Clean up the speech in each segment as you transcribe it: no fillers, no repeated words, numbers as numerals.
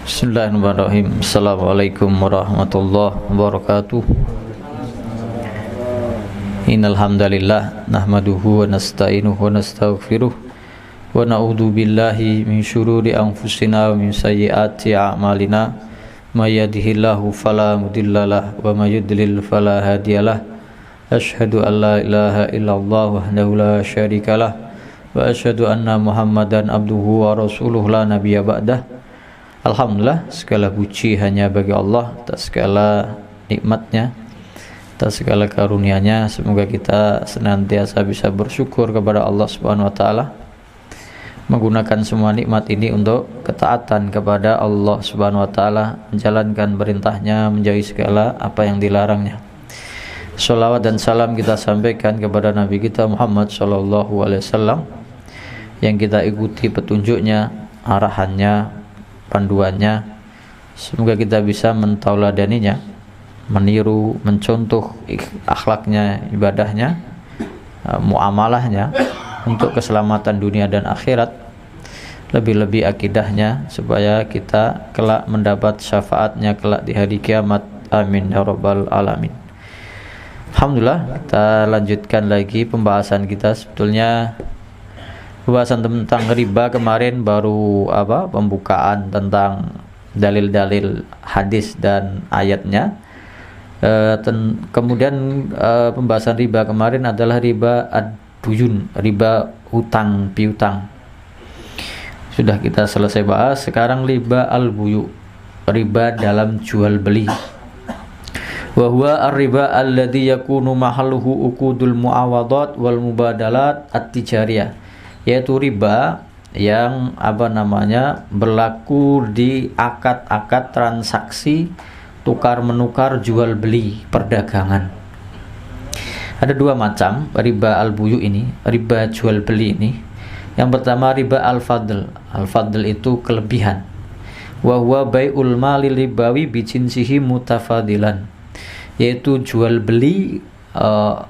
Bismillahirrahmanirrahim. Assalamualaikum warahmatullahi wabarakatuh. Innal hamdalillah nahmaduhu wa nasta'inuhu wa nastaghfiruh wa na'udzu billahi min syururi anfusina wa min sayyiati a'malina. May yahdihillahu fala mudhillalah wa may yudlil fala hadiyalah. Asyhadu an la ilaha illallah wahdahu la syarikalah wa asyhadu anna Muhammadan abduhu wa rasuluhu la nabiyya ba'dah. Alhamdulillah, segala puji hanya bagi Allah atas segala nikmatnya, atas segala karunia-Nya. Semoga kita senantiasa bisa bersyukur kepada Allah Subhanahu wa taala, menggunakan semua nikmat ini untuk ketaatan kepada Allah Subhanahu wa taala, menjalankan perintahnya, menjauhi segala apa yang dilarangnya. Shalawat dan salam kita sampaikan kepada Nabi kita Muhammad sallallahu alaihi wasallam yang kita ikuti petunjuknya, arahannya, panduannya. Semoga kita bisa mentauladaninya, meniru, mencontoh akhlaknya, ibadahnya, muamalahnya untuk keselamatan dunia dan akhirat, lebih-lebih akidahnya, supaya kita kelak mendapat syafaatnya kelak di hari kiamat. Amin ya rabbal alamin. Alhamdulillah, kita lanjutkan lagi pembahasan kita. Sebetulnya pembahasan tentang riba kemarin baru pembukaan tentang dalil-dalil hadis dan ayatnya. Kemudian pembahasan riba kemarin adalah riba ad-duyun, riba hutang piutang. Sudah kita selesai bahas. Sekarang riba al-buyu, riba dalam jual beli. Wa huwa ar-riba alladhi yakunu mahalluhu uqudul muawadat wal mubadalat at-tijariyah, yaitu riba yang berlaku di akad-akad transaksi tukar menukar jual beli perdagangan. Ada dua macam riba al-buyu ini, riba jual beli ini. Yang pertama riba al-fadl. Al-fadl itu kelebihan. Wa huwa bai'ul mali ribawi bi jinsihi mutafadilan, yaitu jual beli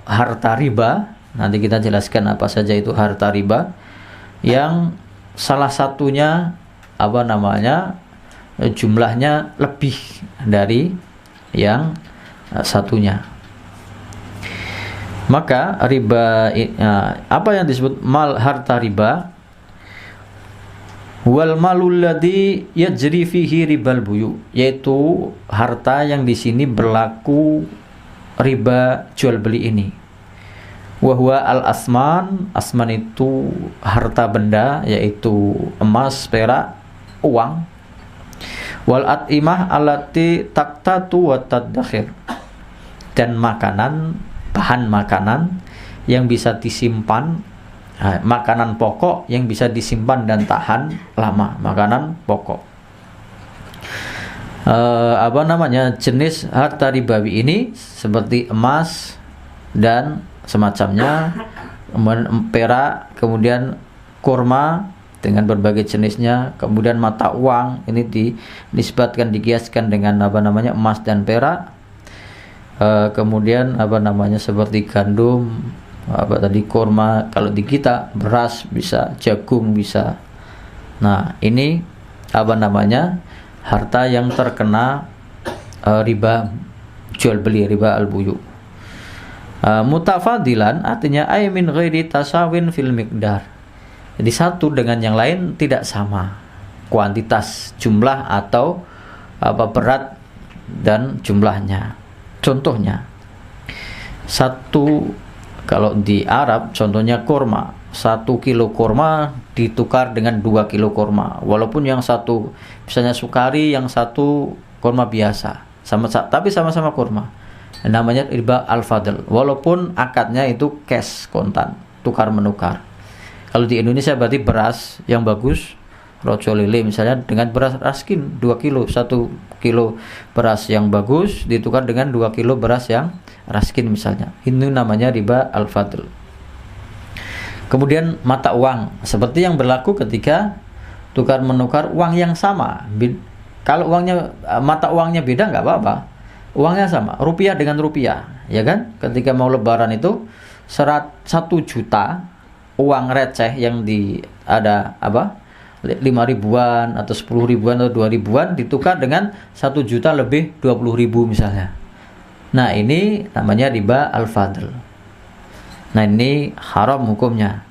harta riba. Nanti kita jelaskan apa saja itu harta riba, yang salah satunya jumlahnya lebih dari yang satunya. Maka riba, apa yang disebut mal harta riba, wal malul ladzi yajri fihi ribal buyu, yaitu harta yang di sini berlaku riba jual beli ini. Wa huwa al asman, asman itu harta benda, yaitu emas, perak, uang. Wal atimah allati taqtatu wa tadakhir, dan makanan, bahan makanan yang bisa disimpan, makanan pokok yang bisa disimpan dan tahan lama, makanan pokok. Jenis harta ribawi ini seperti emas dan semacamnya, kemudian perak, kemudian kurma dengan berbagai jenisnya, kemudian mata uang ini dinisbatkan, dikiaskan dengan emas dan perak. Kemudian seperti gandum, kurma, kalau di kita beras bisa, jagung bisa. Nah, ini harta yang terkena riba jual beli, riba al-buyu. Mutafadilan artinya ay min ghairi tasawin fil miqdar, jadi satu dengan yang lain tidak sama kuantitas, jumlah atau berat dan jumlahnya. Contohnya, kalau di Arab contohnya kurma, 1 kilo kurma ditukar dengan 2 kilo kurma, walaupun yang satu misalnya sukari, yang satu kurma biasa, tapi sama-sama kurma. Namanya riba al-fadl, walaupun akadnya itu cash, kontan, tukar menukar. Kalau di Indonesia berarti beras yang bagus, rojo lele misalnya, dengan beras raskin 2 kilo, 1 kilo beras yang bagus ditukar dengan 2 kilo beras yang raskin misalnya. Ini namanya riba al-fadl. Kemudian mata uang, seperti yang berlaku ketika tukar menukar uang yang sama. Kalau mata uangnya beda nggak apa-apa, uangnya sama, rupiah dengan rupiah, ya kan? Ketika mau lebaran itu 1 juta uang receh yang ada 5 ribuan atau 10 ribuan atau 2 ribuan ditukar dengan 1 juta lebih 20 ribu misalnya. Nah, ini namanya riba al-fadl. Nah, ini haram hukumnya.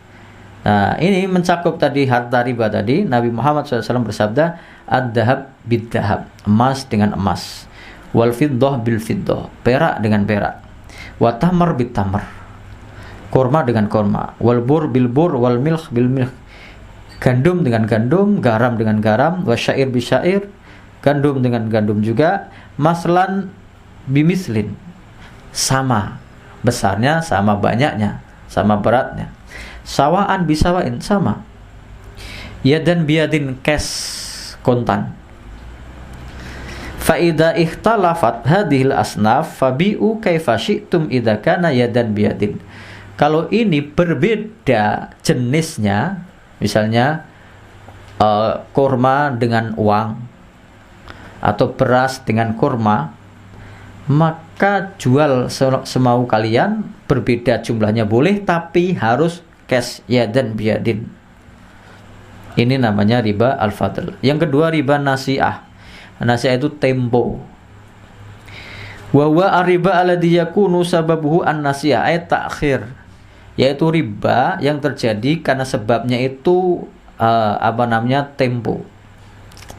Nah, ini mencakup tadi harta riba tadi. Nabi Muhammad SAW bersabda, ad-dahab bid-dahab, emas dengan emas, wal fiddah bil fiddah, perak dengan perak, wa tamar bit tamar, kurma dengan kurma, wal bur bil bur, wal milh bil milh, gandum dengan gandum, garam dengan garam, wa syair bi syair, gandum dengan gandum juga, maslan bimislin, sama besarnya, sama banyaknya, sama beratnya, sawaan bisawain, sama, yadan biadin, cash, kontan. Fa idza ikhtalafat hadhil asnaf fabi'u kaifa syi'tum idza kana yadan biadin. Kalau ini berbeda jenisnya, misalnya kurma dengan uang atau beras dengan kurma, maka jual semau kalian, berbeda jumlahnya boleh, tapi harus cash, yadan biadin. Ini namanya riba al-fadl. Yang kedua riba nasi'ah. Nasi'ah itu tempo. Wa huwa ar-riba alladhi yakunu sababuhu an-nasi'ah ay ta'khir. Yaitu riba yang terjadi karena sebabnya itu tempo.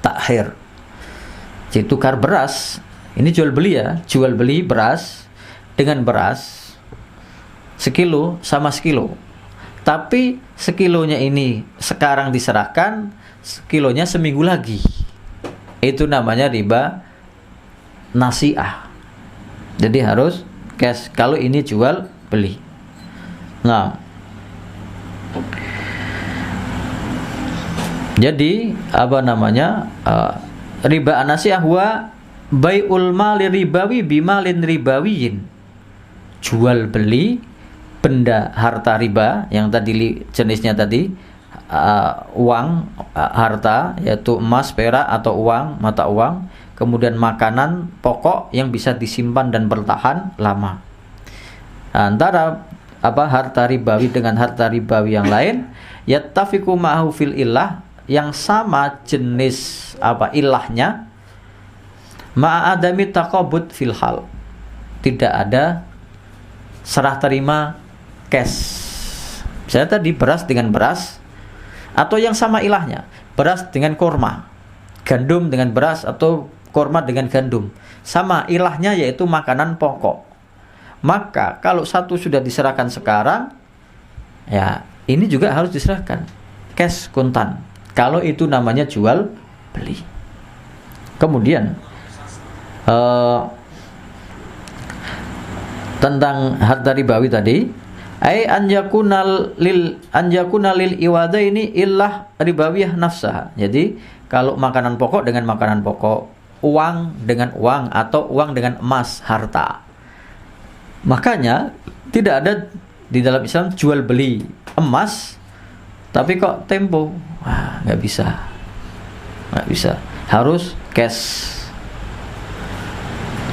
Takhir. Jadi tukar beras. Ini jual beli ya, jual beli beras dengan beras sekilo sama sekilo. Tapi sekilonya ini sekarang diserahkan, sekilonya seminggu lagi. Itu namanya riba nasi'ah. Jadi harus cash kalau ini jual beli. Nah, jadi riba nasi'ah wa bai'ul mali ribawi bimalin ribawiyin. Jual beli benda harta riba yang tadi jenisnya tadi uang, harta yaitu emas, perak atau uang, mata uang, kemudian makanan pokok yang bisa disimpan dan bertahan lama. Antara harta ribawi dengan harta ribawi yang lain, yattafiqu ma'ahu fil illah, yang sama jenis ilahnya, ma'adami taqabud fil hal, tidak ada serah terima cash. Misalnya tadi beras dengan beras, atau yang sama ilahnya, beras dengan korma, gandum dengan beras atau korma dengan gandum, sama ilahnya yaitu makanan pokok. Maka kalau satu sudah diserahkan sekarang, ya ini juga harus diserahkan cash, kontan. Kalau itu namanya jual beli. Kemudian tentang harta ribawi tadi, ai anjakuna lil iwadaini illah ribawiyah nafsaha. Jadi kalau makanan pokok dengan makanan pokok, uang dengan uang, atau uang dengan emas, harta. Makanya tidak ada di dalam Islam jual beli emas tapi kok tempo. Wah, nggak bisa, harus cash.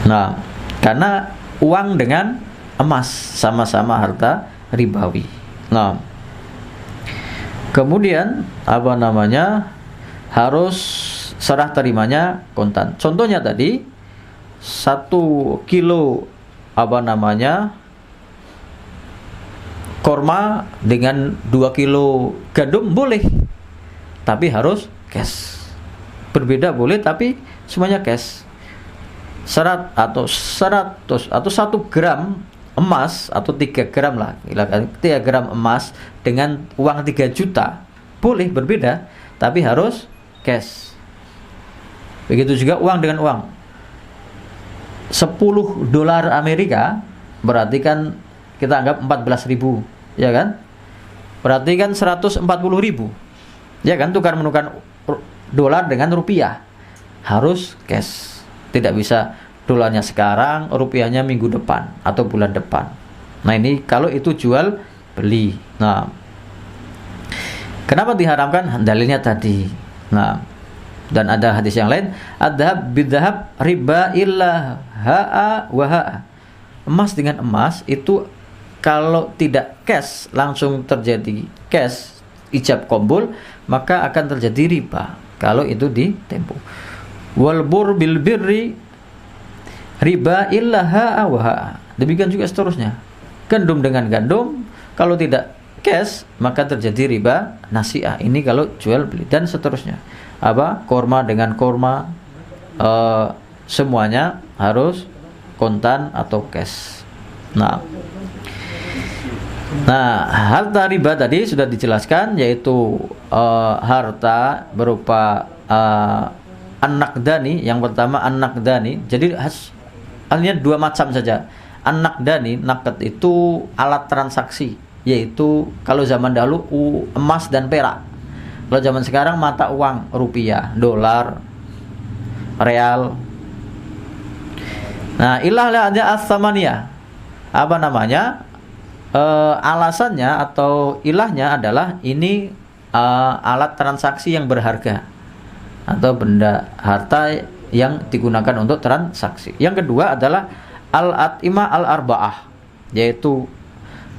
Nah, karena uang dengan emas sama-sama harta ribawi. Nah, kemudian harus serah terimanya kontan. Contohnya tadi 1 kilo korma dengan 2 kilo gandum boleh, tapi harus cash. Berbeda boleh, tapi semuanya cash. 100 atau 1 gram emas atau 3 gram lah, 3 gram emas dengan uang 3 juta boleh, berbeda, tapi harus cash. Begitu juga uang dengan uang. 10 dolar Amerika berarti kan kita anggap 14.000, ya kan? Berarti kan 140.000, ya kan? Tukar-menukar dolar dengan rupiah harus cash. Tidak bisa dolarnya sekarang, rupiahnya minggu depan atau bulan depan. Nah, ini kalau itu jual beli. Nah, kenapa diharamkan? Dalilnya tadi. Nah, dan ada hadis yang lain, adhab bidhab riba illa ha'a wa ha'a. Emas dengan emas itu kalau tidak cash langsung terjadi cash, ijab qabul, maka akan terjadi riba kalau itu ditempuh. Wal bur bil birri riba illa ha'a wa ha'a. Demikian juga seterusnya. Gandum dengan gandum, kalau tidak cash maka terjadi riba nasi'ah. Ini kalau jual beli dan seterusnya. Korma dengan korma, semuanya harus kontan atau cash. Nah, harta riba tadi sudah dijelaskan, yaitu harta berupa an-naqdani. Yang pertama an-naqdani. Jadi hanya dua macam saja. An-naqdani, naqd itu alat transaksi, yaitu kalau zaman dahulu emas dan perak. Kalau zaman sekarang mata uang, rupiah, dolar, real. Nah, ilahnya as-samaniyah. Alasannya atau ilahnya adalah ini alat transaksi yang berharga atau benda harta yang digunakan untuk transaksi. Yang kedua adalah al-at'imah al-arba'ah, yaitu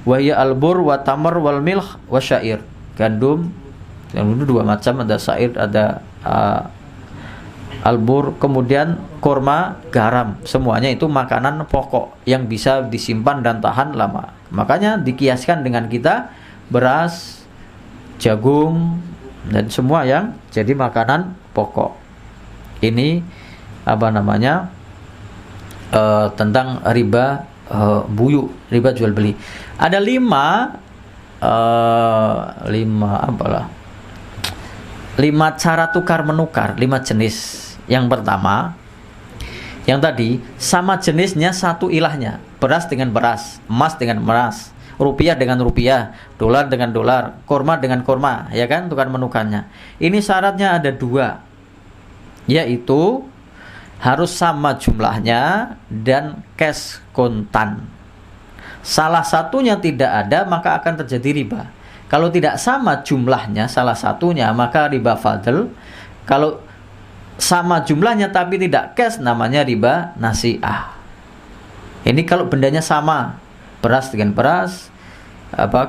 wahya al-bur wa tamar wal milh wa syair. Gandum itu dua macam, ada syair, ada al-bur, kemudian korma, garam. Semuanya itu makanan pokok yang bisa disimpan dan tahan lama. Makanya dikiaskan dengan kita beras, jagung, dan semua yang jadi makanan pokok. Ini tentang riba buyu, riba jual beli. Ada lima cara tukar menukar, 5 jenis. Yang pertama, yang tadi sama jenisnya satu ilahnya, beras dengan beras, emas dengan emas, rupiah dengan rupiah, dolar dengan dolar, korma dengan korma, ya kan, tukar menukarnya. Ini syaratnya ada 2, yaitu harus sama jumlahnya dan cash kontan. Salah satunya tidak ada, maka akan terjadi riba. Kalau tidak sama jumlahnya salah satunya, maka riba fadl. Kalau sama jumlahnya tapi tidak cash, namanya riba nasi'ah. Ini kalau bendanya sama, beras dengan beras,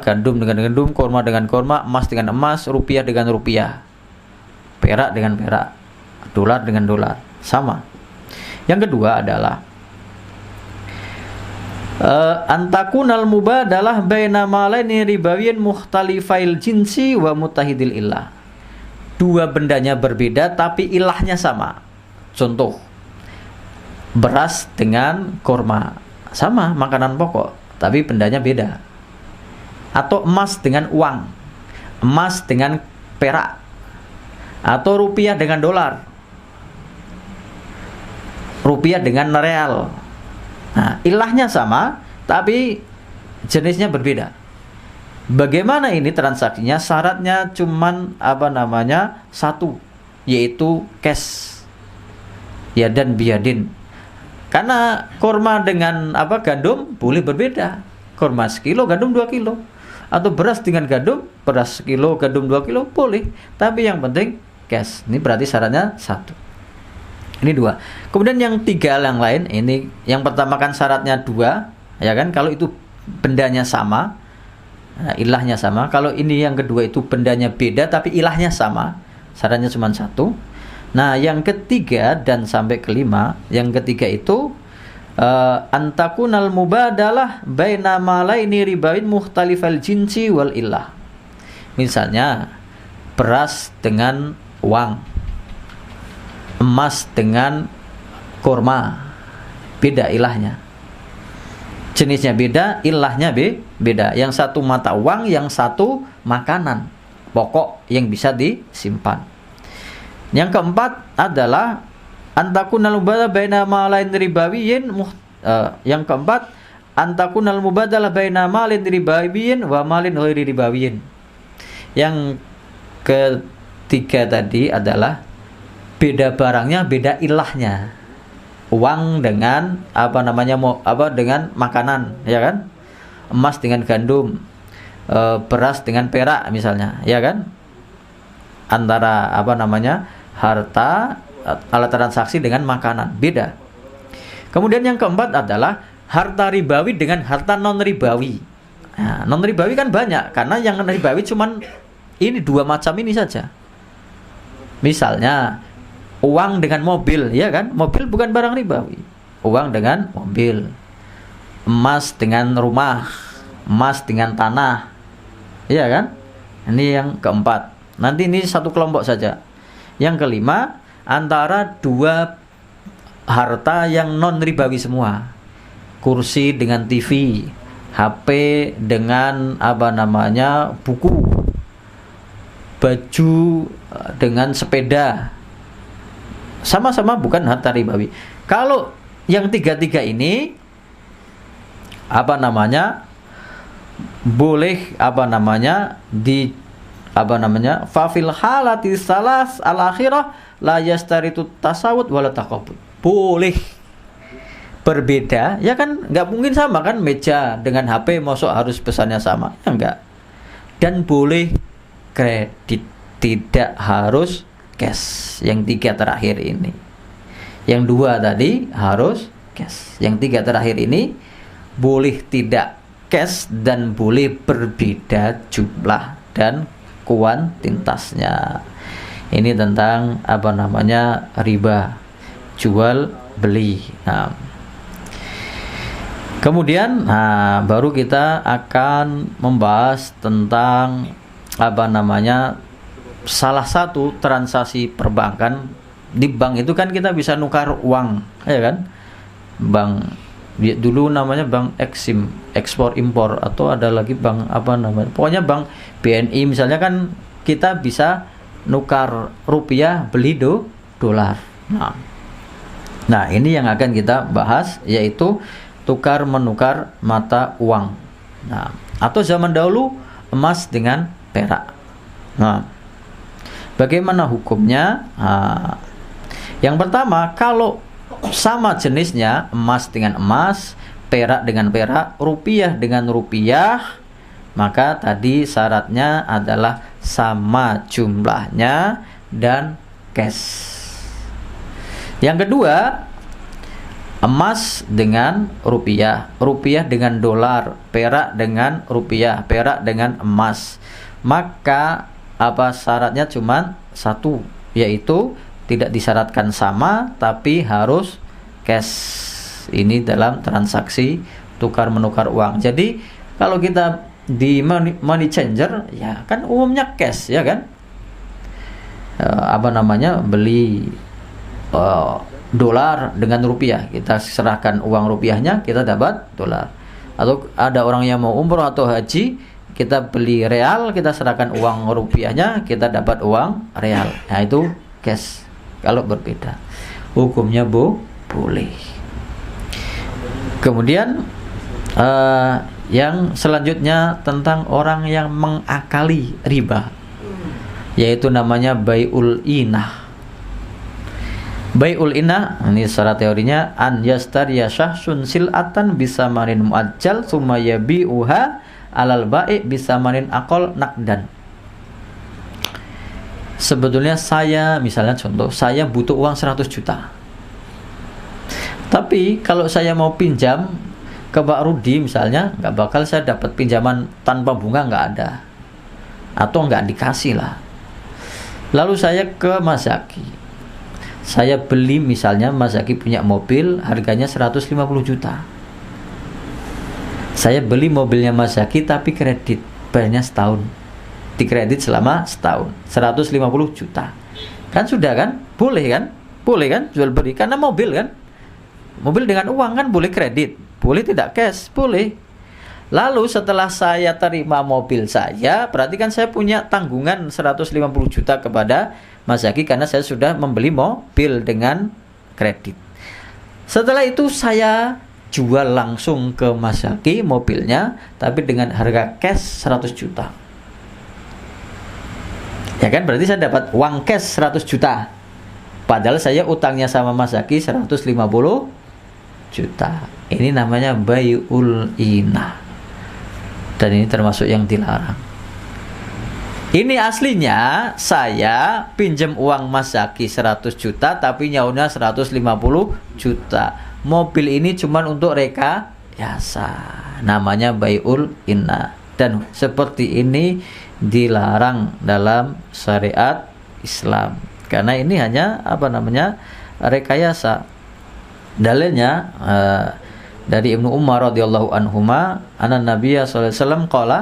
gandum dengan gandum, korma dengan korma, emas dengan emas, rupiah dengan rupiah, perak dengan perak, dolar dengan dolar, sama. Yang kedua adalah antakunal mubadalah baina malaini ribawiyin mukhtalifail jinsi wa mutahidil illah. 2 bendanya berbeda tapi ilahnya sama. Contoh, beras dengan korma, sama makanan pokok tapi bendanya beda. Atau emas dengan uang, emas dengan perak, atau rupiah dengan dolar, rupiah dengan real. Nah, ilahnya sama tapi jenisnya berbeda. Bagaimana ini transaksinya? Syaratnya cuman satu, yaitu cash, yadan biyadin. Karena korma dengan gandum boleh berbeda. Korma 1 kilo, gandum 2 kilo. Atau beras dengan gandum, beras 1 kilo, gandum 2 kilo, boleh. Tapi yang penting cash. Ini berarti syaratnya 1. Ini 2. Kemudian yang 3 yang lain, ini yang pertama kan syaratnya 2, ya kan? Kalau itu bendanya sama, ilahnya sama. Kalau ini yang kedua itu bendanya beda tapi ilahnya sama, syaratnya cuma 1. Nah, yang ketiga dan sampai kelima, yang ketiga itu antakunal mubadalah baina malaini ribawin mukhtalifal jinsi wal illah. Misalnya beras dengan uang, emas dengan korma, beda ilahnya, jenisnya beda, ilahnya beda. Yang satu mata uang, yang satu makanan pokok yang bisa disimpan. Yang keempat adalah antakunal mubadalah baina malain ribawiyin. Yang keempat, antakunal mubadalah baina malin ribawiyin wa malin ghairi ribawiyin. Yang ketiga tadi adalah beda barangnya, beda ilahnya. Uang dengan dengan makanan, ya kan? Emas dengan gandum, beras dengan perak misalnya, ya kan? Antara harta, alat transaksi dengan makanan, beda. Kemudian yang keempat adalah harta ribawi dengan harta non ribawi. Nah, non ribawi kan banyak, karena yang ribawi cuman Ini dua macam ini saja. Misalnya uang dengan mobil, ya kan? Mobil bukan barang ribawi. Uang dengan mobil. Emas dengan rumah, emas dengan tanah. Iya kan? Ini yang keempat. Nanti ini satu kelompok saja. Yang kelima, antara dua harta yang non ribawi semua. Kursi dengan TV, HP dengan buku, baju dengan sepeda. Sama-sama bukan harta ribawi. Kalau yang tiga-tiga ini boleh fafil halati salas al akhirah la yastaritu tasawut wala taqabud. Boleh berbeda, ya kan, nggak mungkin sama kan, meja dengan HP masuk harus pesannya sama, ya enggak. Dan boleh kredit, tidak harus cash. Yang tiga terakhir ini, yang dua tadi harus cash, yang tiga terakhir ini boleh tidak cash dan boleh berbeda jumlah dan kuantitasnya. Ini tentang riba jual beli. Kemudian baru kita akan membahas tentang salah satu transaksi perbankan. Di bank itu kan kita bisa nukar uang, ya kan? Bank dulu namanya bank Exim, ekspor impor, atau ada lagi bank pokoknya bank BNI misalnya, kan kita bisa nukar rupiah beli dolar. Nah, ini yang akan kita bahas, yaitu tukar menukar mata uang. Nah, atau zaman dahulu emas dengan perak. Nah, bagaimana hukumnya? Yang pertama, kalau sama jenisnya, emas dengan emas, perak dengan perak, rupiah dengan rupiah, maka tadi syaratnya adalah sama jumlahnya dan cash. Yang kedua, emas dengan rupiah, rupiah dengan dolar, perak dengan rupiah, perak dengan emas. Maka syaratnya cuma satu, yaitu tidak disyaratkan sama, tapi harus cash. Ini dalam transaksi tukar menukar uang. Jadi kalau kita di money changer, ya kan umumnya cash, ya kan? Beli dolar dengan rupiah, kita serahkan uang rupiahnya, kita dapat dolar. Atau ada orang yang mau umroh atau haji, kita beli real, kita serahkan uang rupiahnya, kita dapat uang real. Nah, itu cash. Kalau berbeda, hukumnya boleh. Kemudian yang selanjutnya tentang orang yang mengakali riba, yaitu namanya bai'ul inah. Bai'ul inah ini secara teorinya an yastariya syahsun sil'atan bisamanin muajjal summa yabi'uha alal bai' bisamanin aqal naqdan. Sebetulnya misalnya contoh, saya butuh uang 100 juta. Tapi kalau saya mau pinjam ke Pak Rudi misalnya, nggak bakal saya dapat pinjaman tanpa bunga, nggak ada. Atau nggak dikasih lah. Lalu saya ke Mas Zaki. Saya beli misalnya, Mas Zaki punya mobil, harganya 150 juta. Saya beli mobilnya Mas Zaki tapi kredit, bayarnya setahun. Dikredit selama setahun, 150 juta. Kan sudah kan? Boleh kan? Boleh kan jual beli, karena mobil kan? Mobil dengan uang kan boleh kredit, boleh tidak cash, boleh. Lalu setelah saya terima mobil saya, berarti kan saya punya tanggungan 150 juta kepada Mas Zaki karena saya sudah membeli mobil dengan kredit. Setelah itu saya jual langsung ke Mas Zaki mobilnya, tapi dengan harga cash 100 juta. Ya kan, berarti saya dapat uang cash 100 juta. Padahal saya utangnya sama Mas Zaki 150 juta. Ini namanya bai'ul inah. Dan ini termasuk yang dilarang. Ini aslinya saya pinjam uang Mas Zaki 100 juta tapi nyaurnya 150 juta. Mobil ini cuma untuk rekayasa. Namanya bai'ul inah. Dan seperti ini dilarang dalam syariat Islam. Karena ini hanya rekayasa. Dalilnya dari Ibnu Umar radhiyallahu anhuma, anna Nabiyya sallallahu alaihi wasallam qala,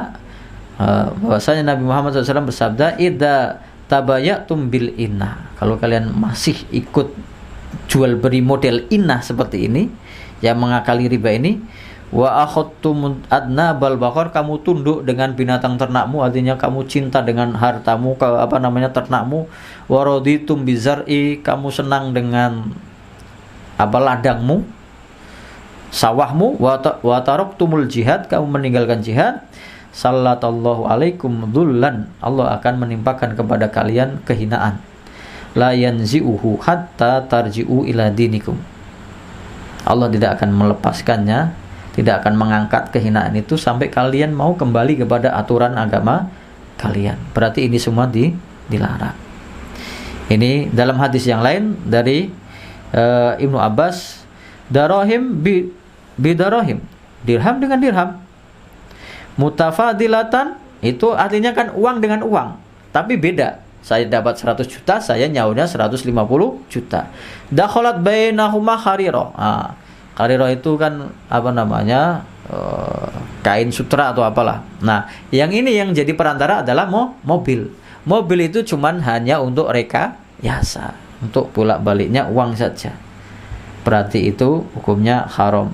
bahwasanya Nabi Muhammad SAW bersabda, idza tabayatum bil inna, kalau kalian masih ikut jual beli model inna seperti ini yang mengakali riba ini, wa akhadtum adnabal baqar, kamu tunduk dengan binatang ternakmu, artinya kamu cinta dengan hartamu, ternakmu, wa raditum bizar'i, kamu senang dengan ladangmu, sawahmu, wa taraktumul jihad, kamu meninggalkan jihad, sallallahu alaikum dhullan, Allah akan menimpakan kepada kalian kehinaan, la yanzi'uhu hatta tarji'u ila dinikum, Allah tidak akan melepaskannya, tidak akan mengangkat kehinaan itu sampai kalian mau kembali kepada aturan agama kalian. Berarti ini semua dilarang. Ini dalam hadis yang lain dari Ibnu Abbas, darahim bidarahim, dirham dengan dirham, mutafadilatan, itu artinya kan uang dengan uang, tapi beda. Saya dapat 100 juta, saya nyaunya 150 juta. Dakhalat bainahuma kharira. Kharira itu kan kain sutra atau apalah. Nah, yang ini yang jadi perantara adalah mobil. Mobil itu cuman hanya untuk rekayasa, untuk bolak-baliknya uang saja. Berarti itu hukumnya haram.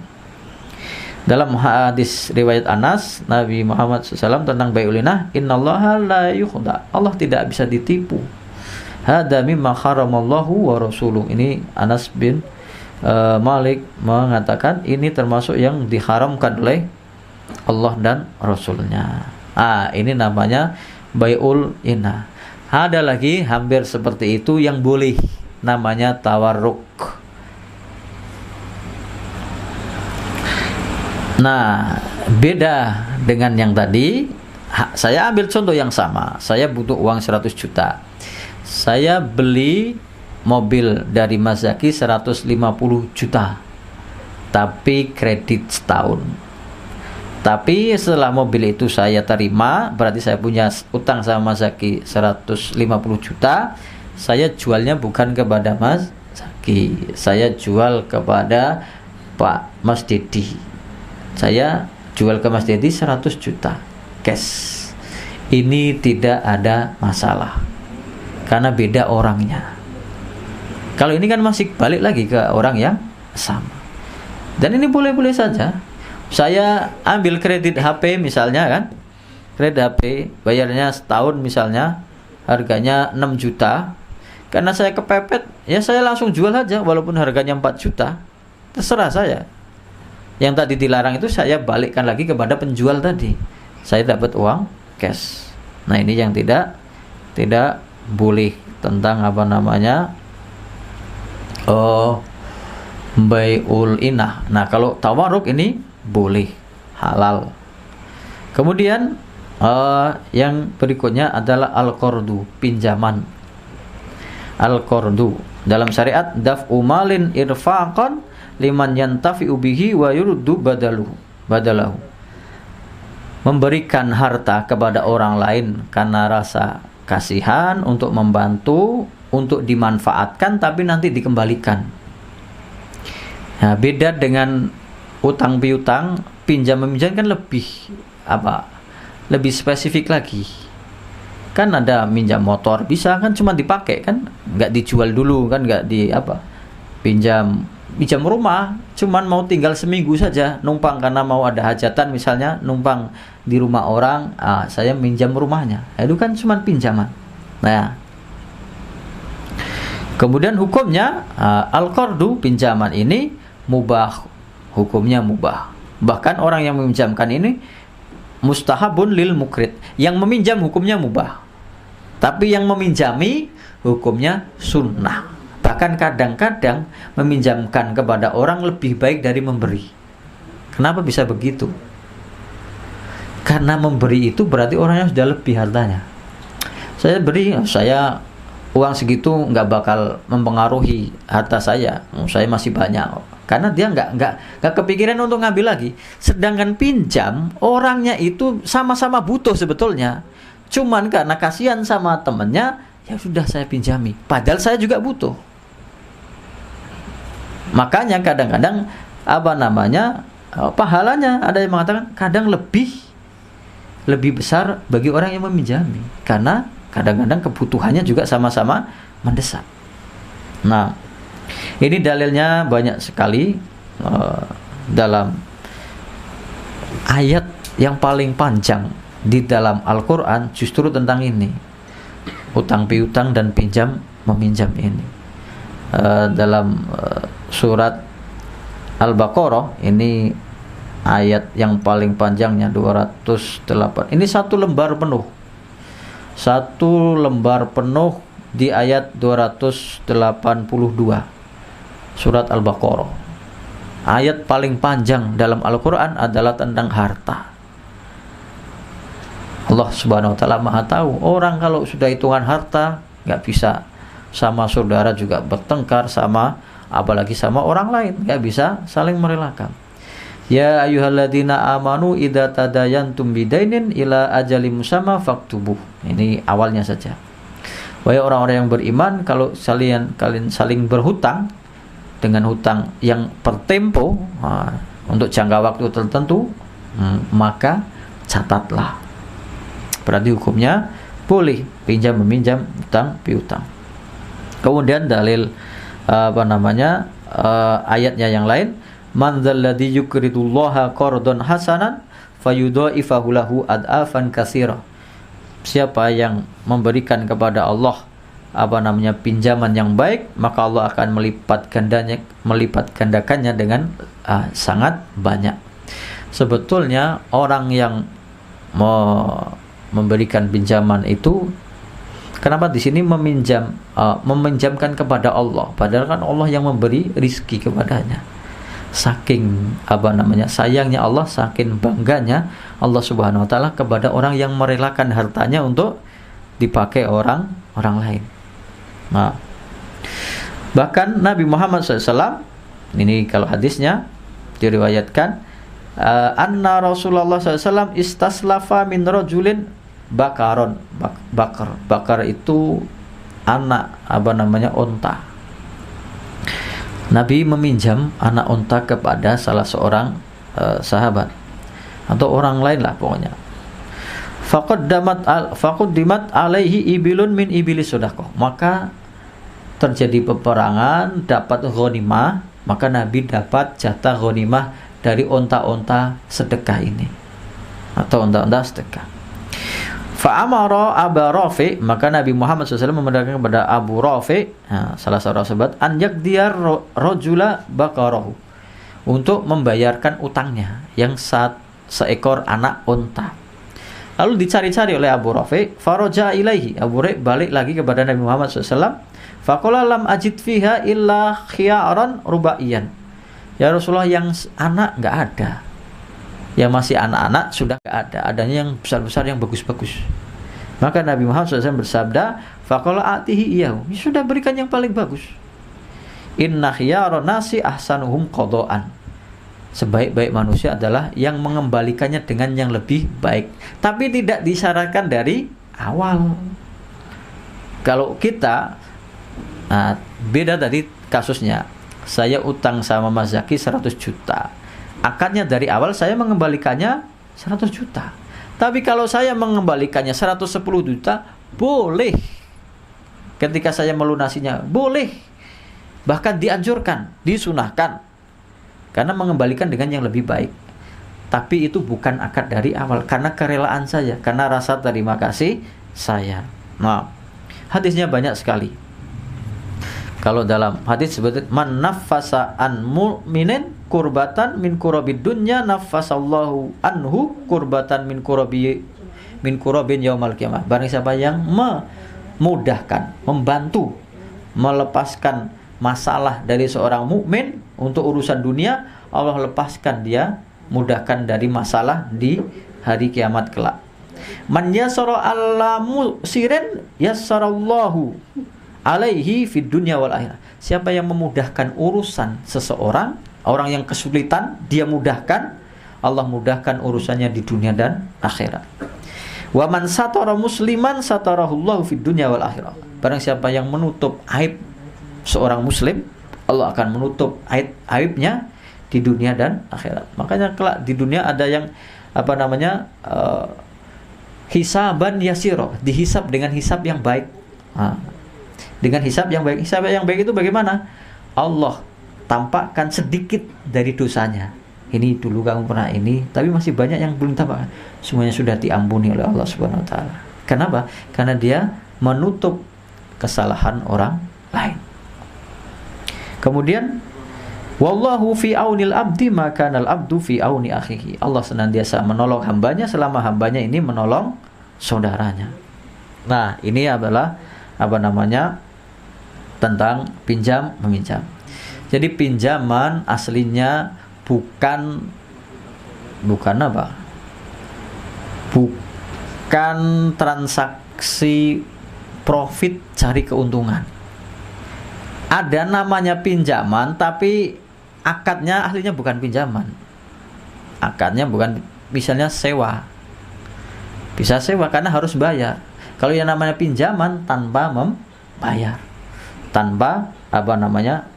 Dalam hadis riwayat Anas, Nabi Muhammad SAW tentang bai'ul inah, innallaha la yukhda, Allah tidak bisa ditipu. Hada mimma haramallahu wa rasuluh. Ini Anas bin Malik mengatakan ini termasuk yang diharamkan oleh Allah dan Rasulnya. Ini namanya bai'ul inah. Ada lagi hampir seperti itu yang boleh, namanya tawarruk. Nah, beda dengan yang tadi. Saya ambil contoh yang sama. Saya butuh uang 100 juta. Saya beli mobil dari Mas Zaki 150 juta, tapi kredit setahun. Tapi setelah mobil itu saya terima, berarti saya punya utang sama Mas Zaki 150 juta. Saya jualnya bukan kepada Mas Zaki, saya jual kepada Pak Mas Dedi. Saya jual ke Mas Dedi 100 juta cash. Ini tidak ada masalah, karena beda orangnya. Kalau ini kan masih balik lagi ke orang yang sama. Dan ini boleh-boleh saja. Saya ambil kredit HP misalnya kan, kredit HP bayarnya setahun misalnya, harganya 6 juta. Karena saya kepepet, ya saya langsung jual aja walaupun harganya 4 juta. Terserah saya. Yang tadi dilarang itu saya balikkan lagi kepada penjual tadi. Saya dapat uang cash. Nah, ini yang tidak boleh tentang bai'ul inah. Nah, kalau tawarruk ini boleh, halal. Kemudian yang berikutnya adalah al-qardu, pinjaman. Al-qardu dalam syariat daf'u malin irfaqan liman yantafi'u bihi wa yuruddu badalahu. Memberikan harta kepada orang lain karena rasa kasihan, untuk membantu, untuk dimanfaatkan, tapi nanti dikembalikan. Nah, beda dengan utang piutang, pinjam meminjam kan lebih spesifik lagi. Kan ada minjam motor, bisa kan cuma dipakai kan, nggak dijual dulu kan, nggak pinjam rumah, cuman mau tinggal seminggu saja, numpang karena mau ada hajatan misalnya, numpang di rumah orang, saya minjam rumahnya, itu kan cuman pinjaman. Nah, kemudian hukumnya al-qardu, pinjaman ini mubah, hukumnya mubah. Bahkan orang yang meminjamkan ini mustahabun lil mukrid, yang meminjam hukumnya mubah, tapi yang meminjami hukumnya sunnah. Bahkan kadang-kadang meminjamkan kepada orang lebih baik dari memberi. Kenapa bisa begitu? Karena memberi itu berarti orangnya sudah lebih hartanya. Saya beri, saya uang segitu nggak bakal mempengaruhi harta saya. Saya masih banyak. karena dia nggak kepikiran untuk ngambil lagi. Sedangkan pinjam, orangnya itu sama-sama butuh sebetulnya, cuman karena kasihan sama temennya, ya sudah saya pinjami, padahal saya juga butuh. Makanya kadang-kadang pahalanya ada yang mengatakan kadang lebih besar bagi orang yang meminjami, karena kadang-kadang kebutuhannya juga sama-sama mendesak. Nah, ini dalilnya banyak sekali dalam ayat yang paling panjang di dalam Al-Quran justru tentang ini, utang piutang dan pinjam meminjam ini. Dalam surat Al-Baqarah ini ayat yang paling panjangnya 208. Ini satu lembar penuh di ayat 282 surat Al-Baqarah. Ayat paling panjang dalam Al-Quran adalah tentang harta. Allah Subhanahu wa ta'ala Maha tahu, orang kalau sudah hitungan harta nggak bisa sama saudara juga bertengkar, apalagi sama orang lain, nggak bisa saling merelakan. Ya ayyuhalladzina amanu idza tadayantum bidainin ila ajalin musamma faktubuh. Ini awalnya saja. Wahai orang-orang yang beriman, kalau kalian saling berhutang dengan hutang yang bertempo untuk jangka waktu tertentu, maka catatlah. Berarti hukumnya boleh pinjam meminjam, utang piutang. Kemudian dalil ayatnya yang lain, man dzalladzi yuqridullaha qardan hasanan fayudha'ifahu lahu ad'afan katsira. Siapa yang memberikan kepada Allah pinjaman yang baik, maka Allah akan melipat gandakannya dengan sangat banyak. Sebetulnya orang yang memberikan pinjaman itu, kenapa di sini meminjamkan kepada Allah, padahal kan Allah yang memberi rizki kepadanya. Saking sayangnya Allah, saking bangganya Allah Subhanahu wa ta'ala kepada orang yang merelakan hartanya untuk dipakai orang lain. Nah, bahkan Nabi Muhammad SAW, ini kalau hadisnya diriwayatkan, anna Rasulullah SAW istaslafa min rajulin bakaron. Bakar itu anak unta. Nabi meminjam anak unta kepada salah seorang sahabat atau orang lain lah pokoknya. Faqaddimat alaihi ibilun min iblis sedekah. Maka terjadi peperangan, dapat ghanimah, maka Nabi dapat jatah ghanimah dari unta-unta sedekah ini atau unta-unta sedekah. Fa'amara Abu Rafi, maka Nabi Muhammad SAW memerintahkan kepada Abu Rafi, salah seorang sahabat, an yakdiyar rajula bakarahu, untuk membayarkan utangnya yang seekor anak unta. Lalu dicari-cari oleh Abu Rafi, faraja ilaihi, Abu Rafi balik lagi kepada Nabi Muhammad SAW, faqala lam ajid fiha illa khiyaran rubaiyan. Ya Rasulullah, yang anak enggak ada. Yang masih anak-anak sudah enggak ada, adanya yang besar-besar yang bagus-bagus. Maka Nabi Muhammad SAW bersabda, faqala atihi iyahu, ya sudah berikan yang paling bagus. Inna khiyaran nasi ahsanuhum qadaan. Sebaik-baik manusia adalah yang mengembalikannya dengan yang lebih baik. Tapi tidak disyaratkan dari awal. Kalau kita beda tadi kasusnya, saya utang sama Mas Zaki 100 juta. Akadnya dari awal saya mengembalikannya 100 juta. Tapi kalau saya mengembalikannya 110 juta, boleh. Ketika saya melunasinya, boleh. Bahkan dianjurkan, disunahkan. Karena mengembalikan dengan yang lebih baik. Tapi itu bukan akad dari awal, karena kerelaan saya, karena rasa terima kasih saya. Nah, hadisnya banyak sekali. Kalau dalam hadis sebutnya, man naffasa an mu'minin kurbatan min kurabid dunya naffasallahu anhu kurbatan min kurabin yaumal qiyamah. Barang siapa yang memudahkan, membantu, melepaskan masalah dari seorang mukmin untuk urusan dunia, Allah lepaskan dia, mudahkan dari masalah di hari kiamat kelak. Man yassara alla musirin yassarallahu alaihi fid dunya wal akhirah. Siapa yang memudahkan urusan seseorang, Orang yang kesulitan dia mudahkan, Allah mudahkan urusannya di dunia dan akhirat. Wa man satara musliman satarahullahu fid dunya wal akhirah. Barang siapa yang menutup aib seorang muslim, Allah akan menutup aibnya di dunia dan akhirat. Makanya kelak di dunia ada yang hisaban yasiro, dihisab dengan hisab yang baik. Dengan hisab yang baik. Hisab yang baik itu bagaimana? Allah tampakkan sedikit dari dosanya. Ini dulu kamu pernah ini, tapi masih banyak yang belum tampakkan. Semuanya sudah diampuni oleh Allah Subhanahu wa taala. Kenapa? Karena dia menutup kesalahan orang lain. Kemudian wallahu fi aunil abdi maka nal abdu fi auni akhihi. Allah senantiasa menolong hambanya selama hambanya ini menolong saudaranya. Nah, ini adalah tentang pinjam meminjam. Jadi pinjaman aslinya bukan transaksi profit cari keuntungan. Ada namanya pinjaman, tapi akadnya aslinya bukan pinjaman. Akadnya bukan, misalnya sewa. Bisa sewa karena harus bayar. Kalau yang namanya pinjaman tanpa membayar, tanpa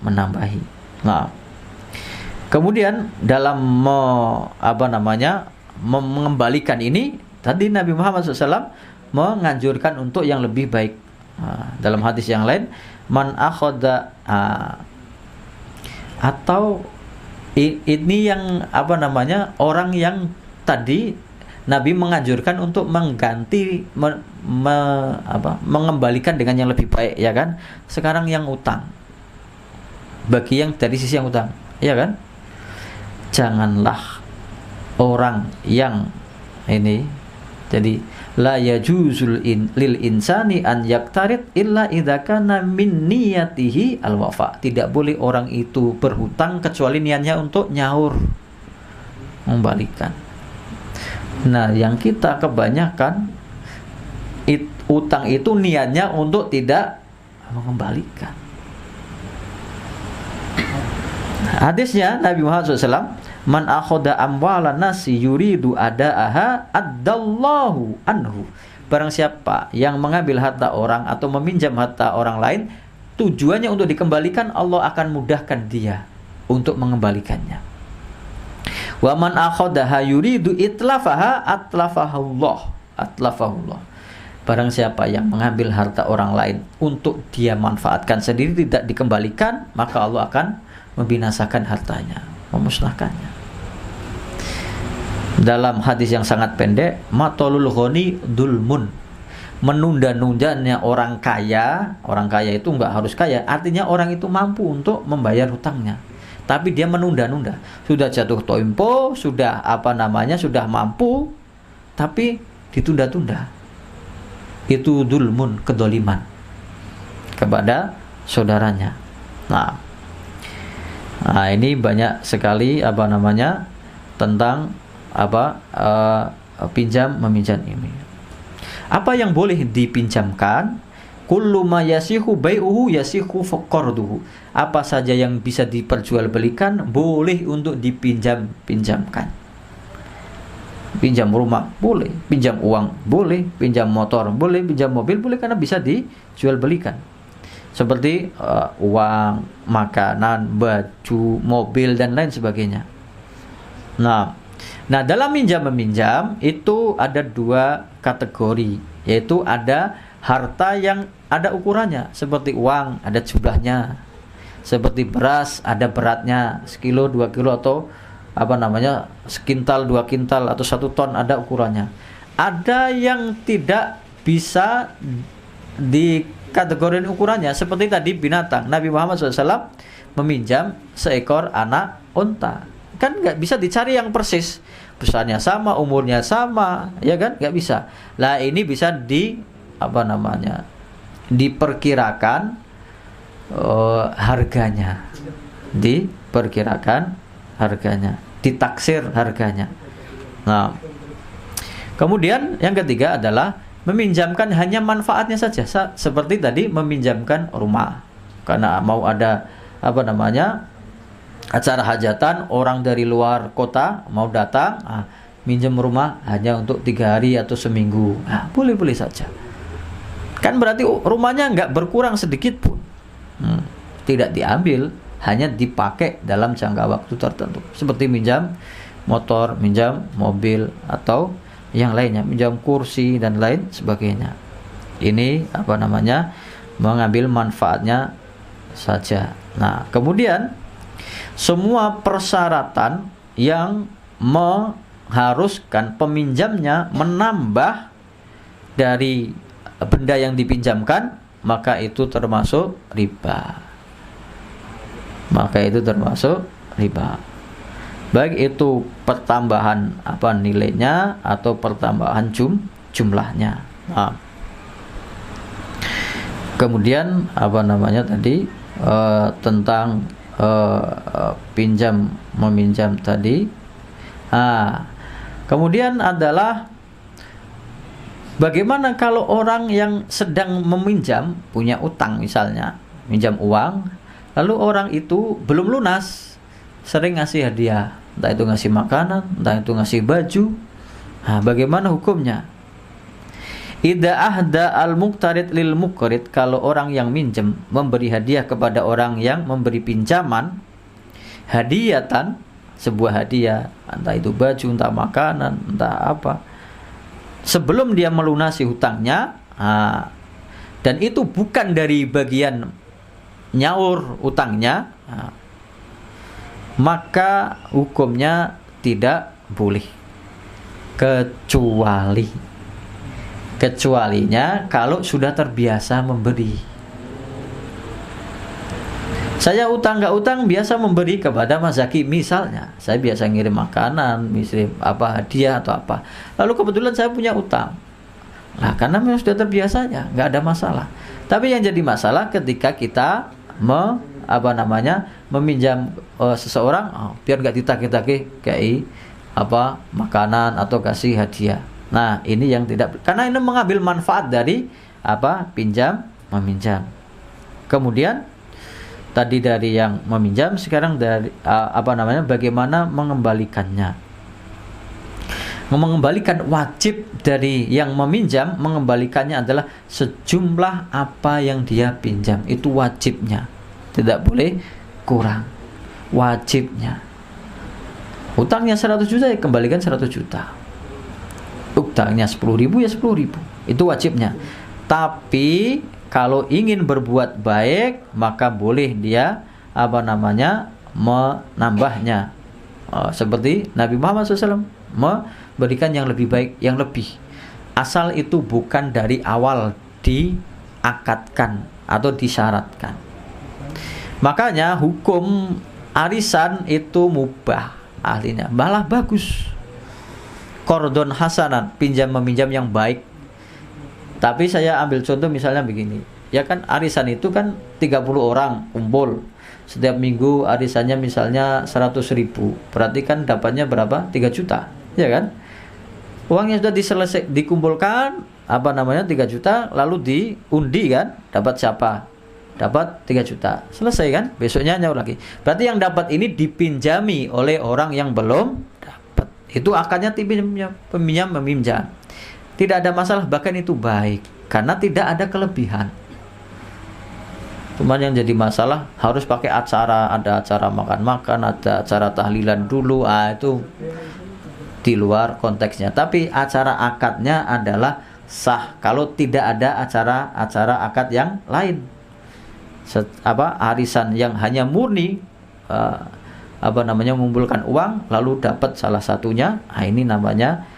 menambahi. Nah, kemudian dalam mengembalikan ini, tadi Nabi Muhammad SAW menganjurkan untuk yang lebih baik. Dalam hadis yang lain, man akhoda, atau ini yang orang yang tadi Nabi menganjurkan untuk mengganti mengembalikan dengan yang lebih baik, ya kan? Sekarang yang utang, bagi yang dari sisi yang utang, ya kan? Janganlah orang yang ini, jadi la yajuzul lil insani an yaktarid illa idza kana min niyatihi al wafa. Tidak boleh orang itu berhutang kecuali niatnya untuk nyaur, membalikan. Nah, yang kita kebanyakan utang itu niatnya untuk tidak mengembalikan. Hadisnya Nabi Muhammad SAW, man akhoda amwalan nasi yuridu ada'aha addallahu anhu. Barang siapa yang mengambil harta orang atau meminjam harta orang lain, tujuannya untuk dikembalikan, Allah akan mudahkan dia untuk mengembalikannya. Wa man akhodaha yuridu itlafaha atlafahullah. Barang siapa yang mengambil harta orang lain untuk dia manfaatkan sendiri, tidak dikembalikan, maka Allah akan membinasakan hartanya, memusnahkannya. Dalam hadis yang sangat pendek, matolul ghani dulmun. Menunda-nundanya orang kaya itu enggak harus kaya, artinya orang itu mampu untuk membayar hutangnya, tapi dia menunda-nunda. Sudah jatuh tempo, sudah sudah mampu, tapi ditunda-tunda. Itu dulmun, kedoliman kepada saudaranya. Nah, ini banyak sekali tentang pinjam meminjam ini. Apa yang boleh dipinjamkan? Kullu ma yasihu bai'uhu yasihu qarduhu. Apa saja yang bisa diperjualbelikan boleh untuk dipinjamkan. Pinjam rumah boleh, pinjam uang boleh, pinjam motor boleh, pinjam mobil boleh, karena bisa dijual belikan. Seperti uang, makanan, baju, mobil dan lain sebagainya. Nah, dalam minjam meminjam itu ada dua kategori, yaitu ada harta yang ada ukurannya, seperti uang ada jumlahnya, seperti beras ada beratnya, sekilo, 2 kilo, atau sekintal, 2 kintal, atau 1 ton ada ukurannya. Ada yang tidak bisa dikategorikan ukurannya, seperti tadi binatang. Nabi Muhammad SAW meminjam seekor anak unta, kan nggak bisa dicari yang persis, besarnya sama, umurnya sama, ya kan? Nggak bisa. Lah ini bisa diperkirakan harganya, ditaksir harganya. Nah, kemudian yang ketiga adalah meminjamkan hanya manfaatnya saja, seperti tadi meminjamkan rumah karena mau ada acara hajatan, orang dari luar kota mau datang, minjem rumah hanya untuk 3 hari atau seminggu, boleh-boleh saja. Kan berarti rumahnya nggak berkurang sedikit pun. Tidak diambil, hanya dipakai dalam jangka waktu tertentu. Seperti minjam motor, minjam mobil, atau yang lainnya, minjam kursi dan lain sebagainya. Ini mengambil manfaatnya saja. Nah, kemudian semua persyaratan yang mengharuskan peminjamnya menambah dari benda yang dipinjamkan, maka itu termasuk riba. Baik itu pertambahan nilainya atau pertambahan jumlahnya. Nah, kemudian tentang pinjam meminjam tadi. Kemudian adalah bagaimana kalau orang yang sedang meminjam, punya utang misalnya, minjam uang, lalu orang itu belum lunas, sering ngasih hadiah, entah itu ngasih makanan, entah itu ngasih baju. Bagaimana hukumnya? Idza ahda al-muqtarid lil muqrid, kalau orang yang minjem memberi hadiah kepada orang yang memberi pinjaman, hadiyatan, sebuah hadiah, entah itu baju, entah makanan, entah apa, sebelum dia melunasi hutangnya, dan itu bukan dari bagian nyaur utangnya, maka hukumnya tidak boleh, kecualinya kalau sudah terbiasa memberi. Saya utang nggak utang biasa memberi kepada Mas Zaki misalnya, saya biasa ngirim makanan, ngirim hadiah atau apa, lalu kebetulan saya punya utang, karena memang sudah terbiasanya, nggak ada masalah. Tapi yang jadi masalah ketika kita meminjam seseorang, biar nggak ditagih-tagih kayak makanan atau kasih hadiah. Nah, ini yang tidak, karena ini mengambil manfaat dari pinjam meminjam. Kemudian tadi dari yang meminjam, sekarang dari bagaimana mengembalikannya. Mengembalikan wajib dari yang meminjam, mengembalikannya adalah sejumlah apa yang dia pinjam, itu wajibnya, tidak boleh kurang, wajibnya. Utangnya 100 juta, ya kembalikan 100 juta. Utangnya 10.000, ya 10.000, itu wajibnya. Tapi kalau ingin berbuat baik, maka boleh dia menambahnya, seperti Nabi Muhammad SAW memberikan yang lebih baik, yang lebih, asal itu bukan dari awal diakatkan atau disyaratkan. Makanya hukum arisan itu mubah, artinya malah bagus. Qardon hasanan, pinjam meminjam yang baik. Tapi saya ambil contoh misalnya begini, ya kan arisan itu kan 30 orang kumpul, setiap minggu arisannya misalnya 100.000, berarti kan dapatnya berapa? 3 juta, ya kan? Uangnya sudah dikumpulkan 3 juta, lalu diundi kan, dapat siapa? Dapat 3 juta, selesai kan? Besoknya nyaur lagi. Berarti yang dapat ini dipinjami oleh orang yang belum dapat. Itu akarnya peminjam meminjam. Tidak ada masalah, bahkan itu baik, karena tidak ada kelebihan. Cuman yang jadi masalah harus pakai acara, ada acara makan-makan, ada acara tahlilan dulu, itu di luar konteksnya. Tapi acara akadnya adalah sah kalau tidak ada acara akad yang lain. Arisan yang hanya murni mengumpulkan uang lalu dapat salah satunya, ini namanya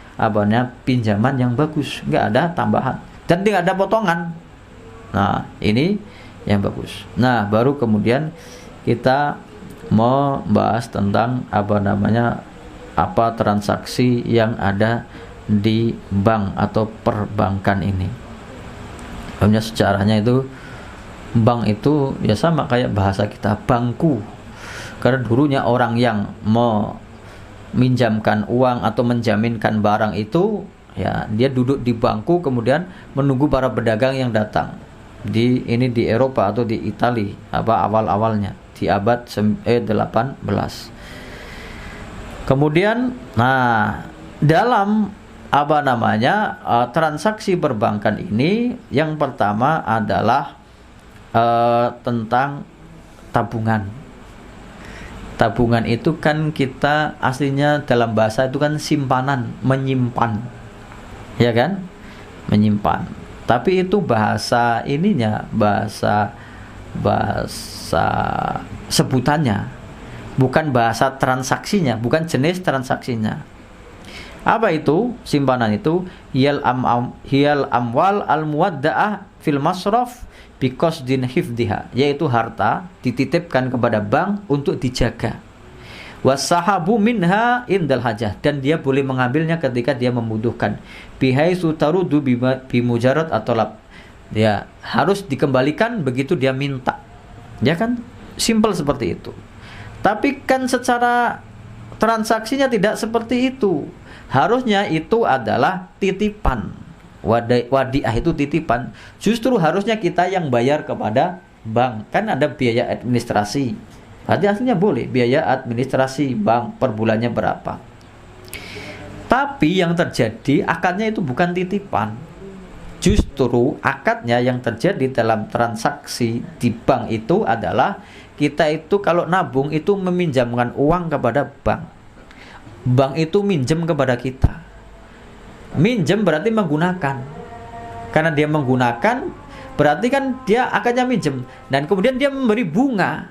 pinjaman yang bagus, nggak ada tambahan dan tidak ada potongan. Nah, ini yang bagus. Nah, baru kemudian kita membahas tentang transaksi yang ada di bank atau perbankan ini. Sejarahnya itu, bank itu ya sama kayak bahasa kita bangku. Karena dulunya orang yang meminjamkan uang atau menjaminkan barang itu, ya dia duduk di bangku kemudian menunggu para pedagang yang datang. Ini di Eropa atau di Italia awal-awalnya. di abad 18. Kemudian dalam transaksi perbankan ini yang pertama adalah tentang tabungan. Tabungan itu kan kita aslinya dalam bahasa itu kan simpanan, menyimpan. Ya kan? Menyimpan. Tapi itu bahasa ininya, bahasa sebutannya, bukan bahasa transaksinya, bukan jenis transaksinya. Apa itu simpanan itu? Hiyal amwal al muwadda'ah fil masraf biqasdin hifdhiha, yaitu harta dititipkan kepada bank untuk dijaga. Wasahabu minha indal hajah, dan dia boleh mengambilnya ketika dia membutuhkan. Bihaitsu tarudu bimujarrad atau lab, dia harus dikembalikan begitu dia minta. Ya kan? Simple seperti itu. Tapi kan secara transaksinya tidak seperti itu. Harusnya itu adalah titipan. Wadiah itu titipan. Justru harusnya kita yang bayar kepada bank. Kan ada biaya administrasi. Berarti aslinya boleh biaya administrasi bank per bulannya berapa. Tapi yang terjadi akadnya itu bukan titipan. Justru akadnya yang terjadi dalam transaksi di bank itu adalah kita itu kalau nabung itu meminjamkan uang kepada bank. Bank itu minjem kepada kita. Minjem berarti menggunakan. Karena dia menggunakan, berarti kan dia akadnya minjem. Dan kemudian dia memberi bunga.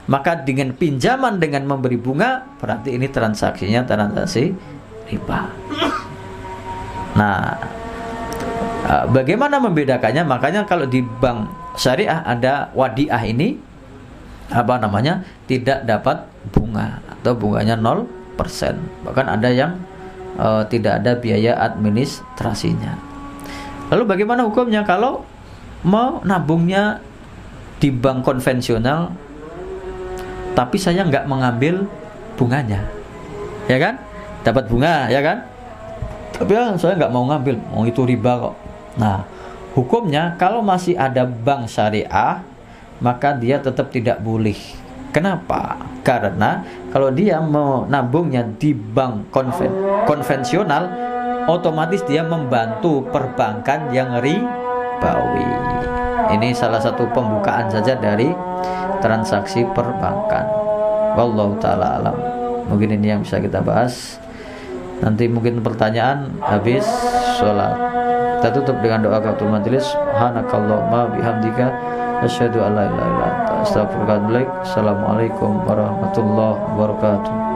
Maka dengan pinjaman dengan memberi bunga, berarti ini transaksinya transaksi riba. Nah, bagaimana membedakannya? Makanya kalau di bank syariah ada wadiah ini, tidak dapat bunga atau bunganya 0%. Bahkan ada yang tidak ada biaya administrasinya. Lalu bagaimana hukumnya kalau mau nabungnya di bank konvensional tapi saya nggak mengambil bunganya? Ya kan? Dapat bunga, ya kan? Tapi saya nggak mau ngambil, mau itu riba kok. Nah, hukumnya kalau masih ada bank syariah, maka dia tetap tidak boleh. Kenapa? Karena kalau dia mau nabungnya di bank konvensional, otomatis dia membantu perbankan yang ribawi. Ini salah satu pembukaan saja dari transaksi perbankan. Wallahu ta'ala alam. Mungkin ini yang bisa kita bahas. Nanti mungkin pertanyaan habis sholat. Kita tutup dengan doa kafatul majelis. Subhanakallahumma bihamdika asyhadu an la ilaha illa anta astaghfiruka wa atubu ilaik. Assalamualaikum warahmatullahi wabarakatuh.